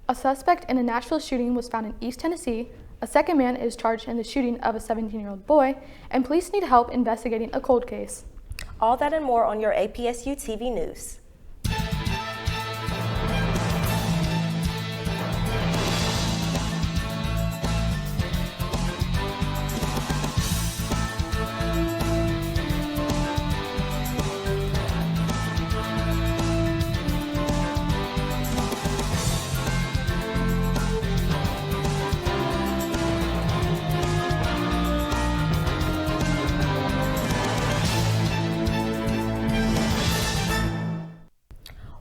A suspect in a Nashville shooting was found in East Tennessee. A second man is charged in the shooting of a 17-year-old boy, and police need help investigating a cold case. All that and more on your APSU-TV news.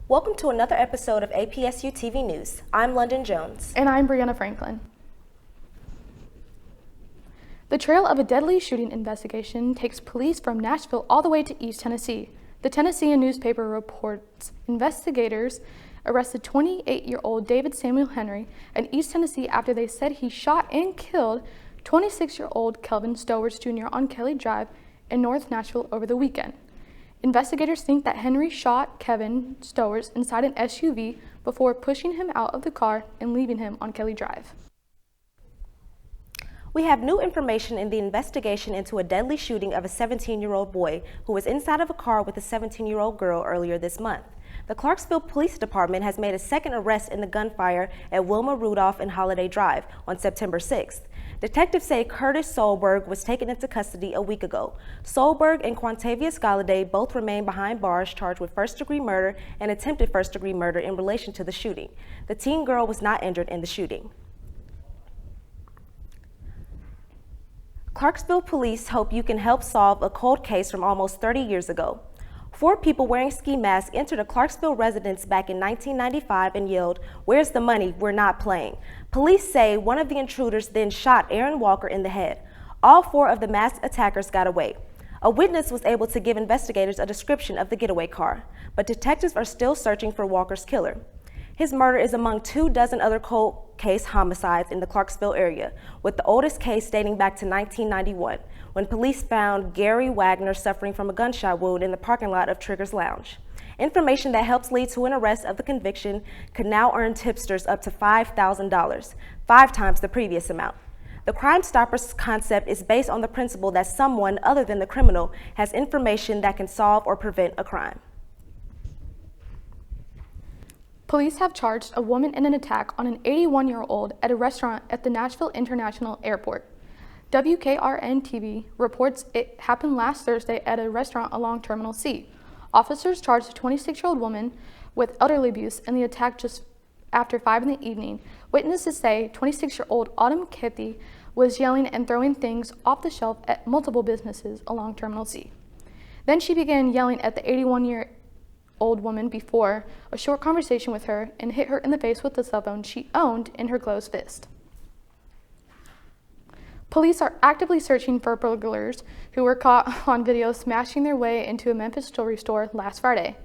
Welcome to another episode of APSU-TV News. I'm London Jones. And I'm Breanna Franklin. The trail of a deadly shooting investigation takes police from Nashville all the way to East Tennessee. The Tennessean newspaper reports investigators arrested 28-year-old David Samuel Henry in East Tennessee after they said he shot and killed 26-year-old Kelvin Stowers Jr. on Kelly Drive in North Nashville over the weekend. Investigators think that Henry shot Kevin Stowers inside an SUV before pushing him out of the car and leaving him on Kelly Drive. We have new information in the investigation into a deadly shooting of a 17-year-old boy who was inside of a car with a 17-year-old girl earlier this month. The Clarksville Police Department has made a second arrest in the gunfire at Wilma Rudolph and Holiday Drive on September 6th. Detectives say Curtis Solberg was taken into custody a week ago. Solberg and Quantavious Galladay both remain behind bars charged with first-degree murder and attempted first-degree murder in relation to the shooting. The teen girl was not injured in the shooting. Clarksville police hope you can help solve a cold case from almost 30 years ago. 4 people wearing ski masks entered a Clarksville residence back in 1995 and yelled, "Where's the money? We're not playing." Police say one of the intruders then shot Aaron Walker in the head. All 4 of the masked attackers got away. A witness was able to give investigators a description of the getaway car, but detectives are still searching for Walker's killer. His murder is among 24 other cold case homicides in the Clarksville area, with the oldest case dating back to 1991, when police found Gary Wagner suffering from a gunshot wound in the parking lot of Trigger's Lounge. Information that helps lead to an arrest of the conviction could now earn tipsters up to $5,000, 5 times the previous amount. The Crime Stoppers concept is based on the principle that someone other than the criminal has information that can solve or prevent a crime. Police have charged a woman in an attack on an 81-year-old at a restaurant at the Nashville International Airport. WKRN-TV reports it happened last Thursday at a restaurant along Terminal C. Officers charged a 26-year-old woman with elderly abuse in the attack just after 5 in the evening. Witnesses say 26-year-old Autumn Kitty was yelling and throwing things off the shelf at multiple businesses along Terminal C. Then she began yelling at the 81-year-old woman before a short conversation with her and hit her in the face with the cell phone she owned in her closed fist. Police are actively searching for burglars who were caught on video smashing their way into a Memphis jewelry store last Friday.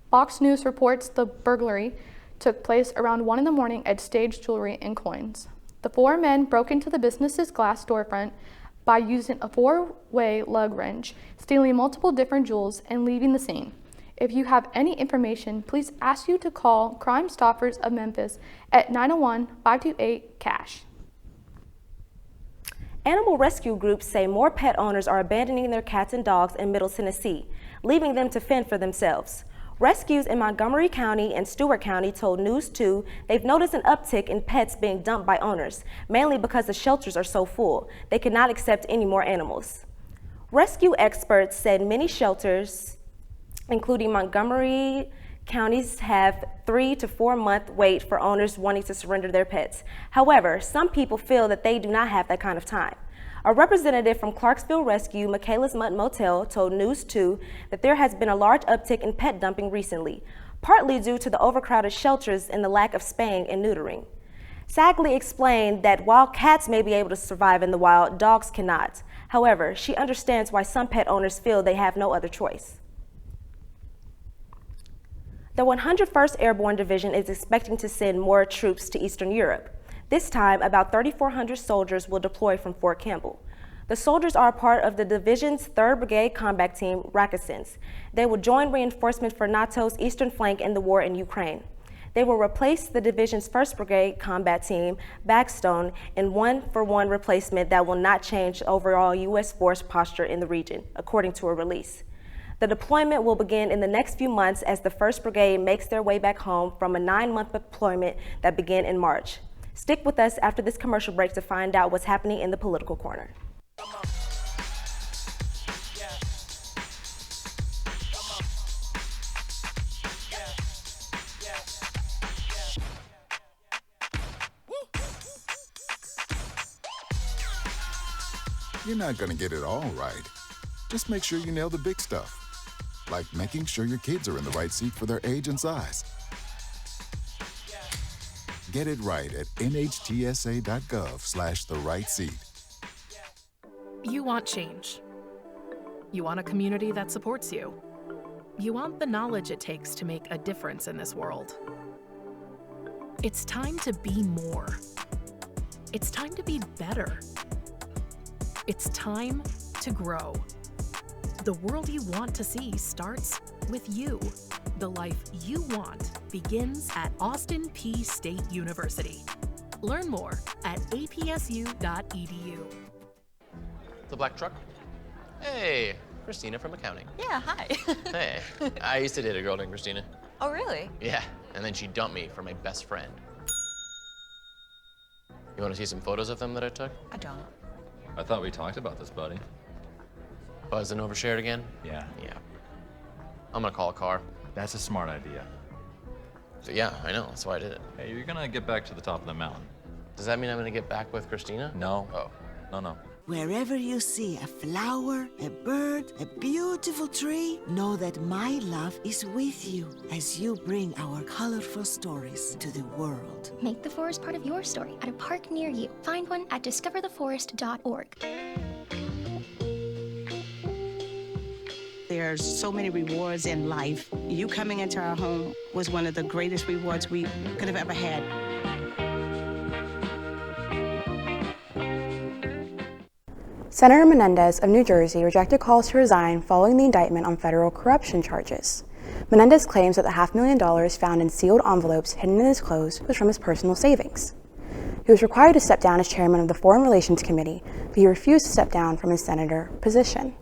Fox News reports the burglary took place around 1 in the morning at Stage Jewelry and Coins. The 4 men broke into the business's glass storefront by using a 4-way lug wrench, stealing multiple different jewels and leaving the scene. If you have any information, please ask you to call Crime Stoppers of Memphis at 901-528-CASH. Animal rescue groups say more pet owners are abandoning their cats and dogs in Middle Tennessee, leaving them to fend for themselves. Rescues in Montgomery County and Stewart County told News 2 they've noticed an uptick in pets being dumped by owners, mainly because the shelters are so full, they cannot accept any more animals. Rescue experts said many shelters, including Montgomery counties, have 3 to 4 month wait for owners wanting to surrender their pets. However, some people feel that they do not have that kind of time. A representative from Clarksville Rescue, Michaela's Mutt Motel, told News 2 that there has been a large uptick in pet dumping recently, partly due to the overcrowded shelters and the lack of spaying and neutering. Sagley explained that while cats may be able to survive in the wild, dogs cannot. However, she understands why some pet owners feel they have no other choice. The 101st Airborne Division is expecting to send more troops to Eastern Europe. This time, about 3,400 soldiers will deploy from Fort Campbell. The soldiers are a part of the division's 3rd Brigade Combat Team, Rakasins. They will join reinforcement for NATO's eastern flank in the war in Ukraine. They will replace the division's 1st Brigade combat team, Backstone, in one-for-one replacement that will not change overall U.S. force posture in the region, according to a release. The deployment will begin in the next few months as the 1st Brigade makes their way back home from a 9-month deployment that began in March. Stick with us after this commercial break to find out what's happening in the political corner. You're not gonna get it all right. Just make sure you nail the big stuff, like making sure your kids are in the right seat for their age and size. Get it right at nhtsa.gov/the-right-seat. You want change. You want a community that supports you. You want the knowledge it takes to make a difference in this world. It's time to be more. It's time to be better. It's time to grow. The world you want to see starts with you. The life you want begins at Austin Peay State University. Learn more at apsu.edu. The black truck? Hey, Christina from accounting. Yeah, hi. Hey, I used to date a girl named Christina. Oh, really? Yeah, and then she dumped me for my best friend. You want to see some photos of them that I took? I don't. I thought we talked about this, buddy. Buzzed and overshared again? Yeah. Yeah. I'm gonna call a car. That's a smart idea. So yeah, I know, that's why I did it. Hey, you're gonna get back to the top of the mountain. Does that mean I'm gonna get back with Christina? No. Oh. No. Wherever you see a flower, a bird, a beautiful tree, know that my love is with you as you bring our colorful stories to the world. Make the forest part of your story at a park near you. Find one at discovertheforest.org. There's so many rewards in life. You coming into our home was one of the greatest rewards we could have ever had. Senator Menendez of New Jersey rejected calls to resign following the indictment on federal corruption charges. Menendez claims that the $500,000 found in sealed envelopes hidden in his clothes was from his personal savings. He was required to step down as chairman of the Foreign Relations Committee, but he refused to step down from his senator position.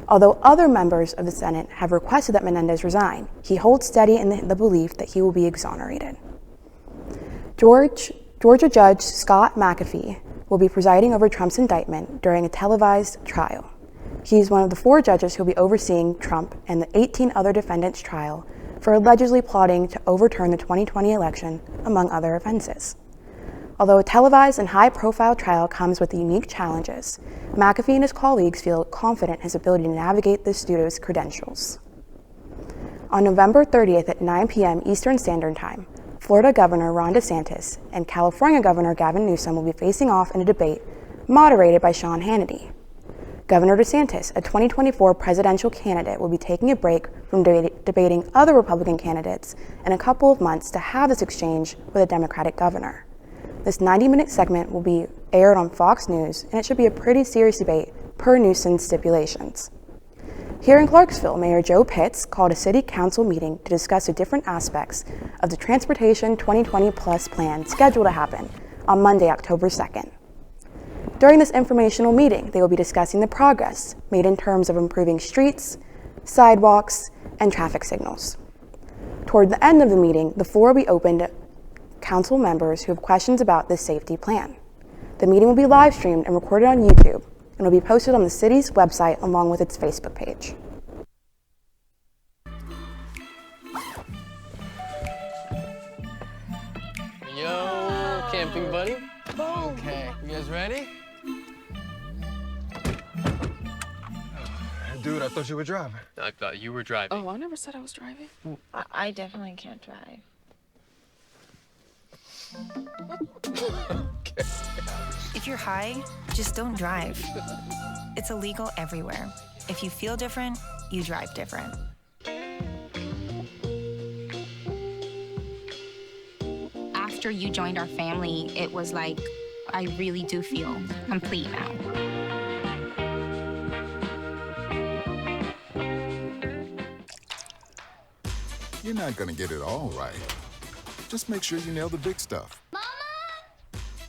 Although other members of the Senate have requested that Menendez resign, he holds steady in the belief that he will be exonerated. Georgia Judge Scott McAfee will be presiding over Trump's indictment during a televised trial. He's one of the 4 judges who will be overseeing Trump and the 18 other defendants' trial for allegedly plotting to overturn the 2020 election, among other offenses. Although a televised and high-profile trial comes with unique challenges, McAfee and his colleagues feel confident in his ability to navigate this due to his credentials. On November 30th at 9 p.m. Eastern Standard Time, Florida Governor Ron DeSantis and California Governor Gavin Newsom will be facing off in a debate moderated by Sean Hannity. Governor DeSantis, a 2024 presidential candidate, will be taking a break from debating other Republican candidates in a couple of months to have this exchange with a Democratic governor. This 90-minute segment will be aired on Fox News, and it should be a pretty serious debate per Newsom's stipulations. Here in Clarksville, Mayor Joe Pitts called a city council meeting to discuss the different aspects of the Transportation 2020 Plus plan scheduled to happen on Monday, October 2nd. During this informational meeting, they will be discussing the progress made in terms of improving streets, sidewalks, and traffic signals. Toward the end of the meeting, the floor will be open to council members who have questions about this safety plan. The meeting will be live streamed and recorded on YouTube and will be posted on the city's website along with its Facebook page. Yo, camping buddy. Okay, you guys ready? Dude, I thought you were driving. I thought you were driving. Oh, I never said I was driving. I definitely can't drive. Okay. If you're high, just don't drive. It's illegal everywhere. If you feel different, you drive different. After you joined our family, it was like, I really do feel complete now. You're not gonna get it all right. Just make sure you nail the big stuff. Mama!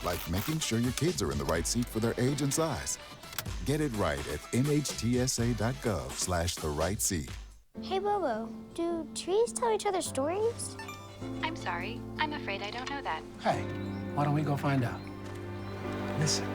Like making sure your kids are in the right seat for their age and size. Get it right at nhtsa.gov/the-right-seat. Hey, Bobo, do trees tell each other stories? I'm sorry. I'm afraid I don't know that. Hey, why don't we go find out? Listen.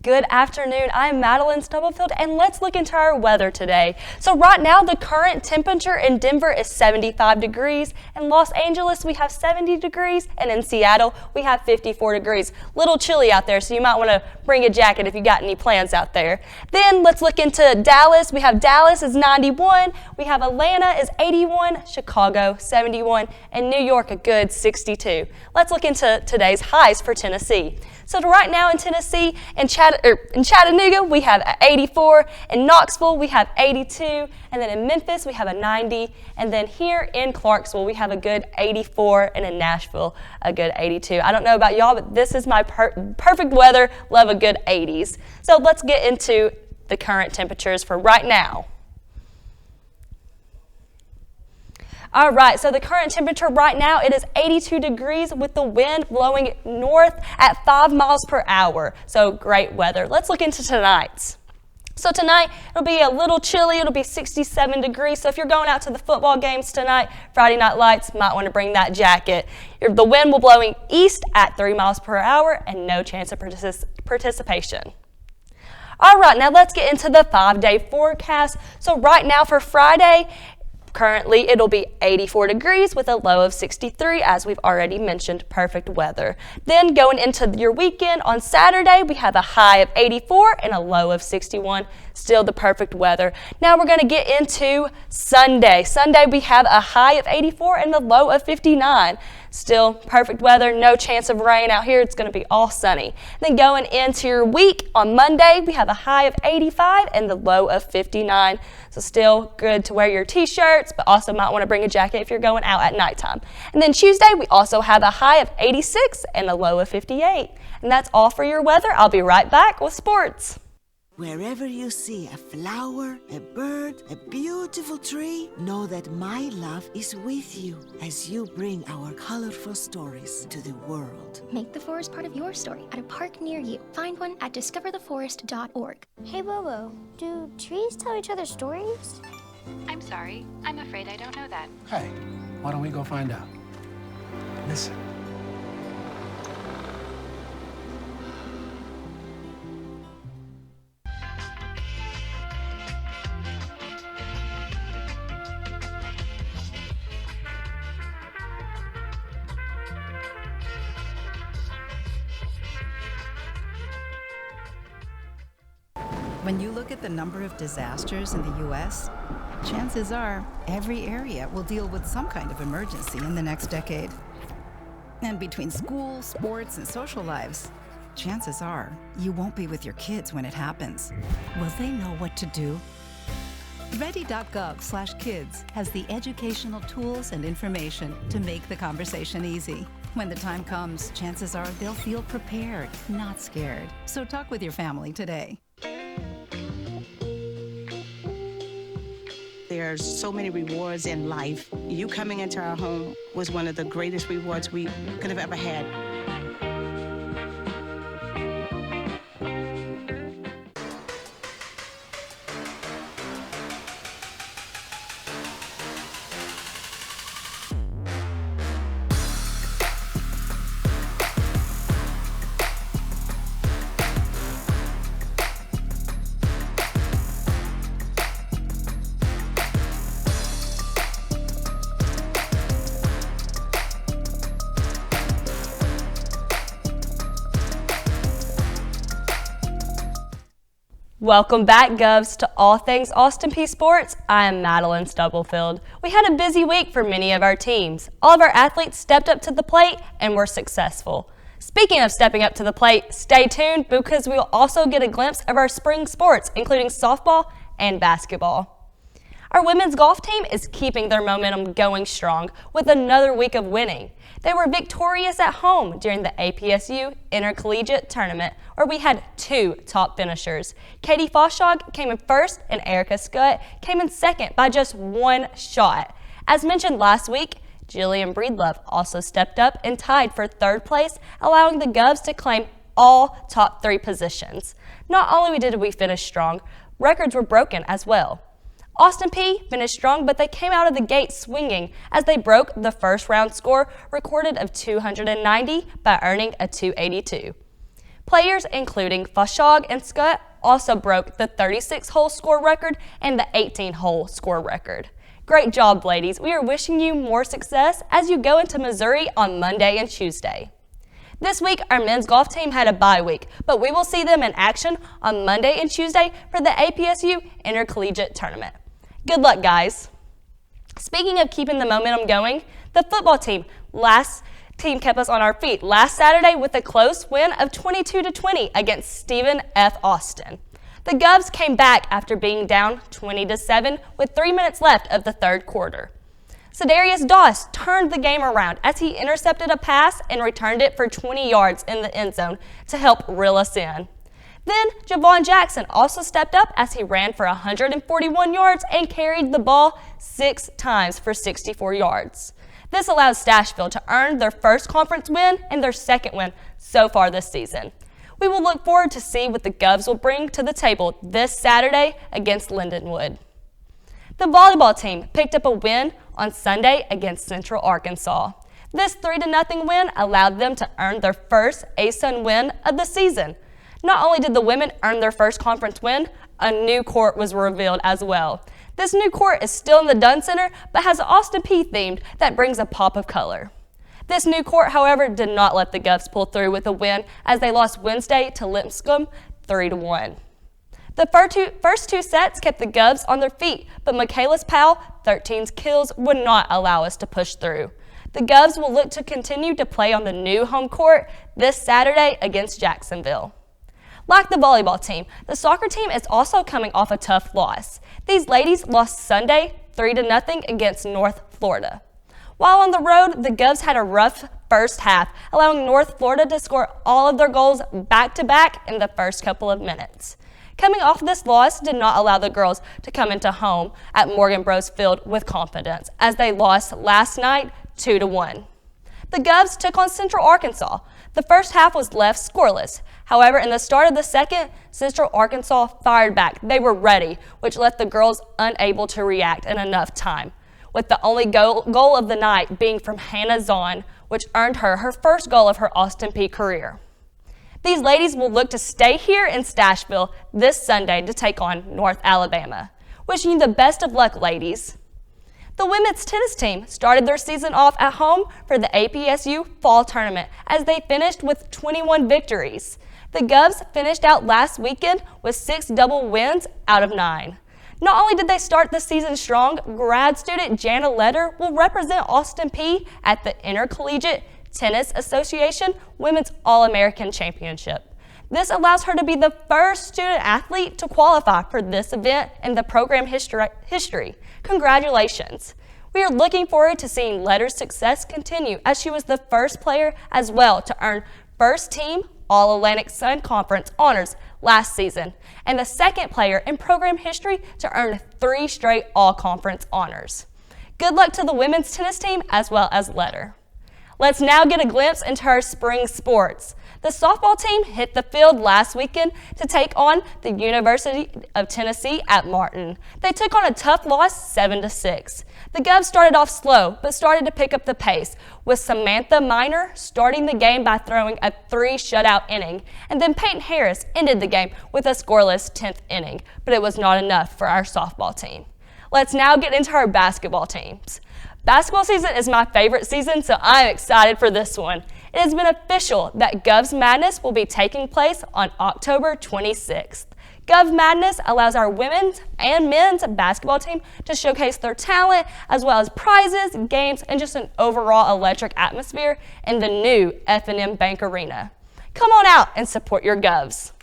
Good afternoon, I'm Maddalyn Stubblefield, and let's look into our weather today. So right now, the current temperature in Denver is 75 degrees. In Los Angeles, we have 70 degrees, and in Seattle, we have 54 degrees. Little chilly out there, so you might want to bring a jacket if you got any plans out there. Then let's look into Dallas. We have Dallas is 91, we have Atlanta is 81, Chicago 71, and New York a good 62. Let's look into today's highs for Tennessee. So right now in Tennessee, in Chattanooga, we have 84. In Knoxville, we have 82. And then in Memphis, we have a 90. And then here in Clarksville, we have a good 84. And in Nashville, a good 82. I don't know about y'all, but this is my perfect weather. Love a good 80s. So let's get into the current temperatures for right now. All right, so the current temperature right now, it is 82 degrees with the wind blowing north at 5 miles per hour. So great weather. Let's look into tonight's. So tonight, it'll be a little chilly. It'll be 67 degrees. So if you're going out to the football games tonight, Friday Night Lights, might want to bring that jacket. The wind will blowing east at 3 miles per hour and no chance of participation. All right, now let's get into the 5-day forecast. So right now for Friday, currently, it'll be 84 degrees with a low of 63, as we've already mentioned, perfect weather. Then going into your weekend, on Saturday, we have a high of 84 and a low of 61, still the perfect weather. Now we're going to get into Sunday. Sunday, we have a high of 84 and the low of 59. Still perfect weather, no chance of rain out here. It's going to be all sunny. Then going into your week, on Monday, we have a high of 85 and the low of 59. So still good to wear your t-shirts, but also might want to bring a jacket if you're going out at nighttime. And then Tuesday, we also have a high of 86 and a low of 58. And that's all for your weather. I'll be right back with sports. Wherever you see a flower, a bird, a beautiful tree, know that my love is with you as you bring our colorful stories to the world. Make the forest part of your story at a park near you. Find one at discovertheforest.org. Hey, Bobo, do trees tell each other stories? I'm sorry. I'm afraid I don't know that. Hey, why don't we go find out? Listen. When you look at the number of disasters in the U.S., chances are every area will deal with some kind of emergency in the next decade. And between school, sports, and social lives, chances are you won't be with your kids when it happens. Will they know what to do? Ready.gov/kids has the educational tools and information to make the conversation easy. When the time comes, chances are they'll feel prepared, not scared. So talk with your family today. There's so many rewards in life. You coming into our home was one of the greatest rewards we could have ever had. Welcome back, Govs, to All Things Austin Peay Sports. I am Maddalyn Stubblefield. We had a busy week for many of our teams. All of our athletes stepped up to the plate and were successful. Speaking of stepping up to the plate, stay tuned because we will also get a glimpse of our spring sports, including softball and basketball. Our women's golf team is keeping their momentum going strong with another week of winning. They were victorious at home during the APSU Intercollegiate Tournament, where we had two top finishers. Katie Foshog came in first and Erica Scott came in second by just one shot. As mentioned last week, Jillian Breedlove also stepped up and tied for third place, allowing the Govs to claim all top three positions. Not only did we finish strong, records were broken as well. Austin Peay finished strong, but they came out of the gate swinging as they broke the first round score recorded of 290 by earning a 282. Players including Foshog and Scott also broke the 36-hole score record and the 18-hole score record. Great job, ladies. We are wishing you more success as you go into Missouri on Monday and Tuesday. This week, our men's golf team had a bye week, but we will see them in action on Monday and Tuesday for the APSU Intercollegiate Tournament. Good luck, guys. Speaking of keeping the momentum going, the football team kept us on our feet last Saturday with a close win of 22-20 against Stephen F. Austin. The Govs came back after being down 20-7 with 3 minutes left of the third quarter. Cedarius Doss turned the game around as he intercepted a pass and returned it for 20 yards in the end zone to help reel us in. Then, Javon Jackson also stepped up as he ran for 141 yards and carried the ball 6 times for 64 yards. This allowed Stashville to earn their first conference win and their second win so far this season. We will look forward to see what the Govs will bring to the table this Saturday against Lindenwood. The volleyball team picked up a win on Sunday against Central Arkansas. This 3-0 win allowed them to earn their first ASUN win of the season. Not only did the women earn their first conference win, a new court was revealed as well. This new court is still in the Dunn Center, but has an Austin Peay themed that brings a pop of color. This new court, however, did not let the Govs pull through with a win as they lost Wednesday to Lipscomb 3-1. The first two sets kept the Govs on their feet, but Michaela's Powell, 13 kills, would not allow us to push through. The Govs will look to continue to play on the new home court this Saturday against Jacksonville. Like the volleyball team, the soccer team is also coming off a tough loss. These ladies lost Sunday 3-0 against North Florida. While on the road, the Govs had a rough first half, allowing North Florida to score all of their goals back-to-back in the first couple of minutes. Coming off this loss did not allow the girls to come into home at Morgan Bros Field with confidence, as they lost last night 2-1. The Govs took on Central Arkansas. The first half was left scoreless. However, in the start of the second, Central Arkansas fired back. They were ready, which left the girls unable to react in enough time, with the only goal of the night being from Hannah Zahn, which earned her first goal of her Austin Peay career. These ladies will look to stay here in Stashville this Sunday to take on North Alabama. Wishing you the best of luck, ladies. The women's tennis team started their season off at home for the APSU Fall Tournament as they finished with 21 victories. The Govs finished out last weekend with 6 double wins out of 9. Not only did they start the season strong, grad student Jana Letter will represent Austin Peay at the Intercollegiate Tennis Association Women's All-American Championship. This allows her to be the first student athlete to qualify for this event in the program history. Congratulations. We are looking forward to seeing Letter's success continue, as she was the first player as well to earn first team All-Atlantic Sun Conference honors last season, and the second player in program history to earn 3 straight All-Conference honors. Good luck to the women's tennis team as well as Letter. Let's now get a glimpse into our spring sports. The softball team hit the field last weekend to take on the University of Tennessee at Martin. They took on a tough loss 7-6. The Govs started off slow, but started to pick up the pace, with Samantha Minor starting the game by throwing a 3 shutout inning, and then Peyton Harris ended the game with a scoreless 10th inning, but it was not enough for our softball team. Let's now get into our basketball teams. Basketball season is my favorite season, so I'm excited for this one. It has been official that Govs Madness will be taking place on October 26th. Gov Madness allows our women's and men's basketball team to showcase their talent, as well as prizes, games, and just an overall electric atmosphere in the new F&M Bank Arena. Come on out and support your Govs.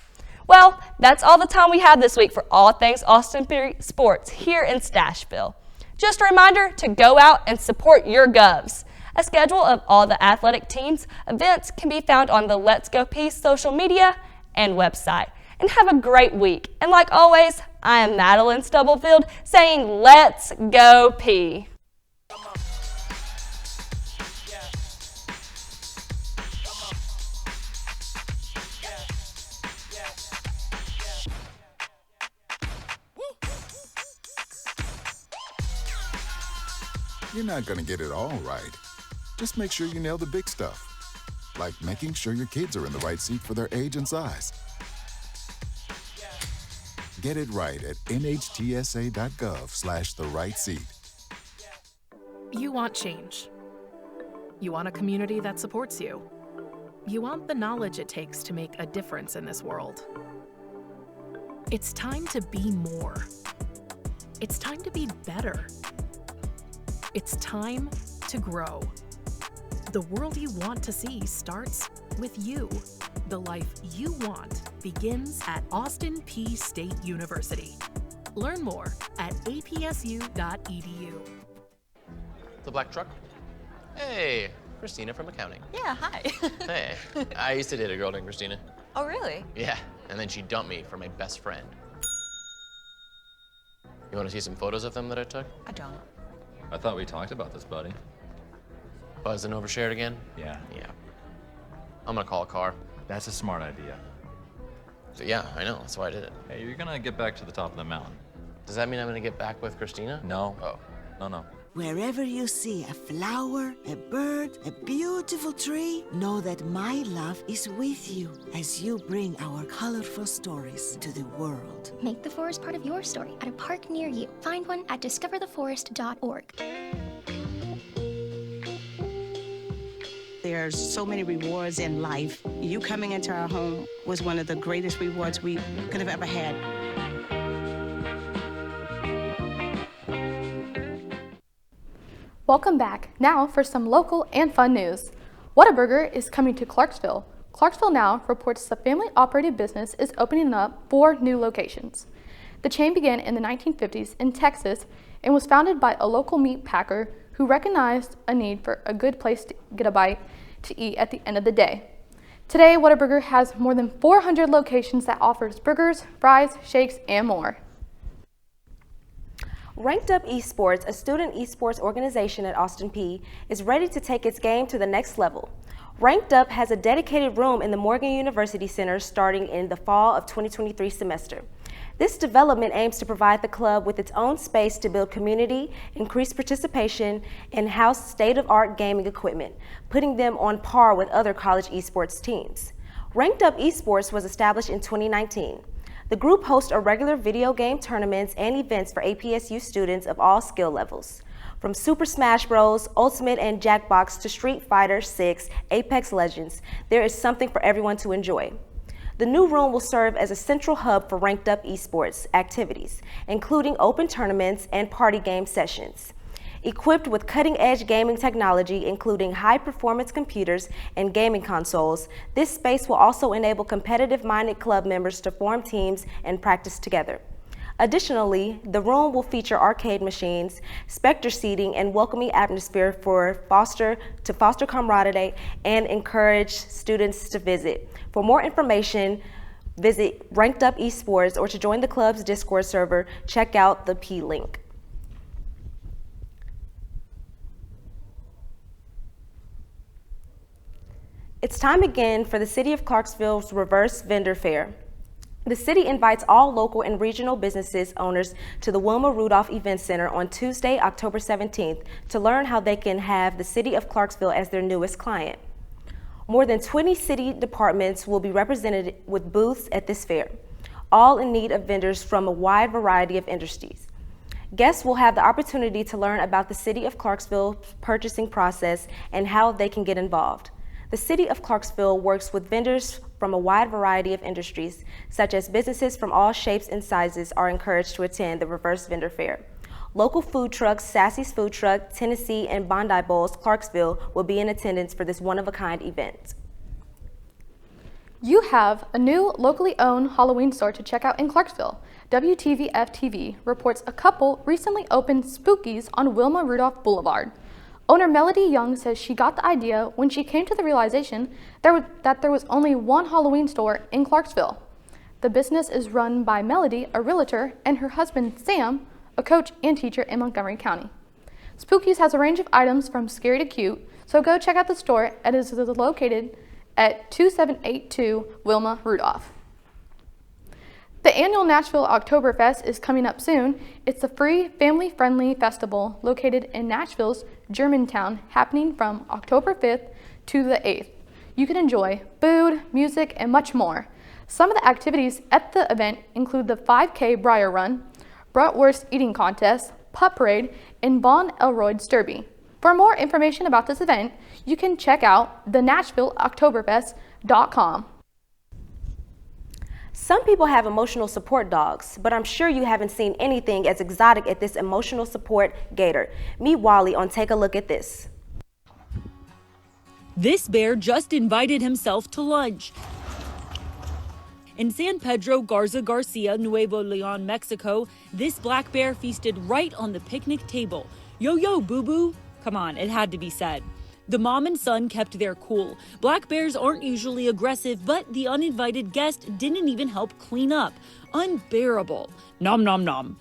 Well, that's all the time we have this week for all things Austin Peay sports here in Stashville. Just a reminder to go out and support your Govs. A schedule of all the athletic teams' events can be found on the Let's Go Peay social media and website. And have a great week. And like always, I am Maddalyn Stubblefield saying let's go Peay. You're not going to get it all right. Just make sure you nail the big stuff, like making sure your kids are in the right seat for their age and size. Get it right at nhtsa.gov/the-right-seat. You want change. You want a community that supports you. You want the knowledge it takes to make a difference in this world. It's time to be more. It's time to be better. It's time to grow. The world you want to see starts with you. The life you want begins at Austin Peay State University. Learn more at apsu.edu. The black truck? Hey, Christina from accounting. Yeah, hi. Hey, I used to date a girl named Christina. Oh, really? Yeah, and then she dumped me for my best friend. You want to see some photos of them that I took? I don't. I thought we talked about this, buddy. Buzz and overshared again? Yeah. Yeah. I'm gonna call a car. That's a smart idea. So yeah, I know, that's why I did it. Hey, you're gonna get back to the top of the mountain. Does that mean I'm gonna get back with Christina? No. Oh. No. Wherever you see a flower, a bird, a beautiful tree, know that my love is with you as you bring our colorful stories to the world. Make the forest part of your story at a park near you. Find one at discovertheforest.org. There's so many rewards in life. You coming into our home was one of the greatest rewards we could have ever had. Welcome back. Now for some local and fun news. Whataburger is coming to Clarksville. Clarksville Now reports the family-operated business is opening up 4 new locations. The chain began in the 1950s in Texas and was founded by a local meat packer who recognized a need for a good place to get a bite to eat at the end of the day. Today, Whataburger has more than 400 locations that offers burgers, fries, shakes, and more. Ranked Up Esports, a student esports organization at Austin Peay, is ready to take its game to the next level. Ranked Up has a dedicated room in the Morgan University Center starting in the fall of 2023 semester. This development aims to provide the club with its own space to build community, increase participation, and house state-of-the-art gaming equipment, putting them on par with other college esports teams. Ranked Up Esports was established in 2019. The group hosts a regular video game tournaments and events for APSU students of all skill levels. From Super Smash Bros., Ultimate and Jackbox to Street Fighter 6, Apex Legends, there is something for everyone to enjoy. The new room will serve as a central hub for Ranked Up Esports activities, including open tournaments and party game sessions. Equipped with cutting-edge gaming technology, including high-performance computers and gaming consoles, this space will also enable competitive-minded club members to form teams and practice together. Additionally, the room will feature arcade machines, specter seating, and welcoming atmosphere to foster camaraderie and encourage students to visit. For more information, visit Ranked Up Esports, or to join the club's Discord server, check out the Peay link. It's time again for the City of Clarksville's Reverse Vendor Fair. The city invites all local and regional businesses owners to the Wilma Rudolph Event Center on Tuesday, October 17th, to learn how they can have the City of Clarksville as their newest client. More than 20 city departments will be represented with booths at this fair, all in need of vendors from a wide variety of industries. Guests will have the opportunity to learn about the City of Clarksville's purchasing process and how they can get involved. The City of Clarksville works with vendors from a wide variety of industries, such as businesses from all shapes and sizes, are encouraged to attend the Reverse Vendor Fair. Local food trucks, Sassy's Food Truck, Tennessee, and Bondi Bowls, Clarksville, will be in attendance for this one-of-a-kind event. You have a new locally owned Halloween store to check out in Clarksville. WTVF-TV reports a couple recently opened Spookies on Wilma Rudolph Boulevard. Owner Melody Young says she got the idea when she came to the realization that there was only one Halloween store in Clarksville. The business is run by Melody, a realtor, and her husband Sam, a coach and teacher in Montgomery County. Spookies has a range of items from scary to cute, so go check out the store. It is located at 2782 Wilma Rudolph. The annual Nashville Oktoberfest is coming up soon. It's a free, family-friendly festival located in Nashville's Germantown, happening from October 5th to the 8th. You can enjoy food, music, and much more. Some of the activities at the event include the 5K Briar Run, Bratwurst Eating Contest, Pup Parade, and Von Elroyd's Derby. For more information about this event, you can check out the NashvilleOktoberfest.com. Some people have emotional support dogs, but I'm sure you haven't seen anything as exotic as this emotional support gator. Meet Wally on Take a Look at This. This bear just invited himself to lunch. In San Pedro Garza Garcia, Nuevo Leon, Mexico, this black bear feasted right on the picnic table. Yo, yo, boo-boo. Come on, it had to be said. The mom and son kept their cool. Black bears aren't usually aggressive, but the uninvited guest didn't even help clean up. Unbearable. Nom nom nom.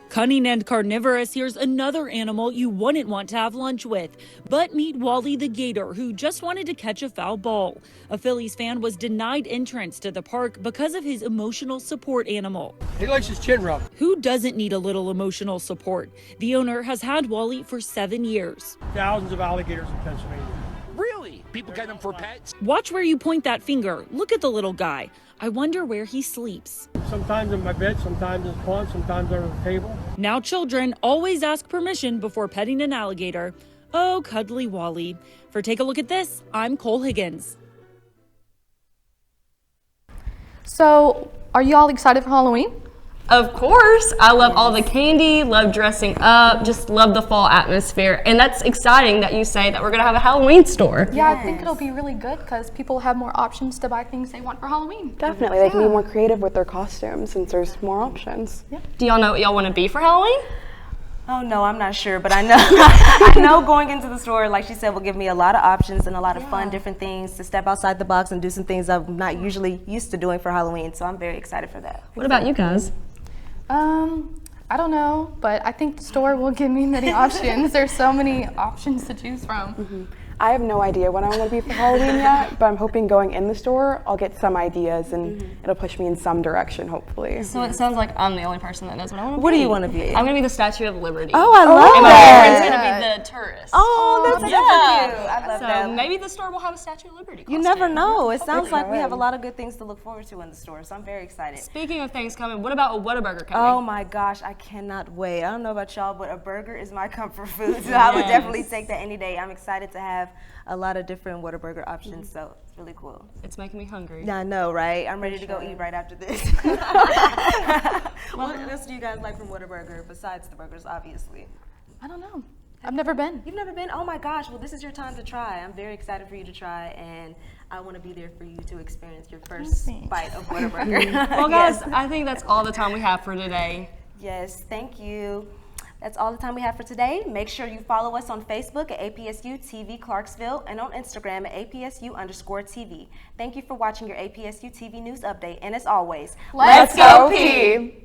Cunning and carnivorous, here's another animal you wouldn't want to have lunch with. But meet Wally the gator, who just wanted to catch a foul ball. A Phillies fan was denied entrance to the park because of his emotional support animal. He likes his chin rubbed. Who doesn't need a little emotional support? The owner has had Wally for 7 years. Thousands of alligators in Pennsylvania. Really? People get them for pets? Watch where you point that finger. Look at the little guy. I wonder where he sleeps. Sometimes in my bed, sometimes in the pond, sometimes under the table. Now children always ask permission before petting an alligator. Oh, cuddly Wally. For Take a Look at This, I'm Cole Higgins. So, are you all excited for Halloween? Of course. I love all the candy, love dressing up, just love the fall atmosphere. And that's exciting that you say that we're going to have a Halloween store. Yeah, I think it'll be really good because people have more options to buy things they want for Halloween. Definitely. They can be more creative with their costumes since there's more options. Yeah. Do y'all know what y'all want to be for Halloween? Oh no, I'm not sure, but I know I know going into the store, like she said, will give me a lot of options and a lot of fun, different things to step outside the box and do some things I'm not usually used to doing for Halloween. So I'm very excited for that. What about you guys? I don't know, but I think the store will give me many options. There's so many options to choose from. I have no idea what I want to be for Halloween yet, but I'm hoping going in the store, I'll get some ideas and it'll push me in some direction, hopefully. So it sounds like I'm the only person that knows what I want to be. What do you want to be? I'm going to be the Statue of Liberty. Oh, I love and that. my boyfriend's going to be the tourist. Oh, that's so cute. I love that. So maybe the store will have a Statue of Liberty costume. You never know. It sounds like we have a lot of good things to look forward to in the store, so I'm very excited. Speaking of things coming, what about a Whataburger coming? Oh my gosh, I cannot wait. I don't know about y'all, but a burger is my comfort food, so I would definitely take that any day. I'm excited to have a lot of different Whataburger options, so it's really cool. It's making me hungry. I know, right? I'm ready to go eat right after this. What else do you guys like from Whataburger besides the burgers, obviously? I don't know. I've never been. You've never been? Oh my gosh, well this is your time to try. I'm very excited for you to try, and I want to be there for you to experience your first bite of Whataburger. Well guys, I think that's all the time we have for today. Yes, thank you. That's all the time we have for today. Make sure you follow us on Facebook at APSU-TV Clarksville and on Instagram at APSU_TV. Thank you for watching your APSU-TV News Update, and as always, let's go Peay!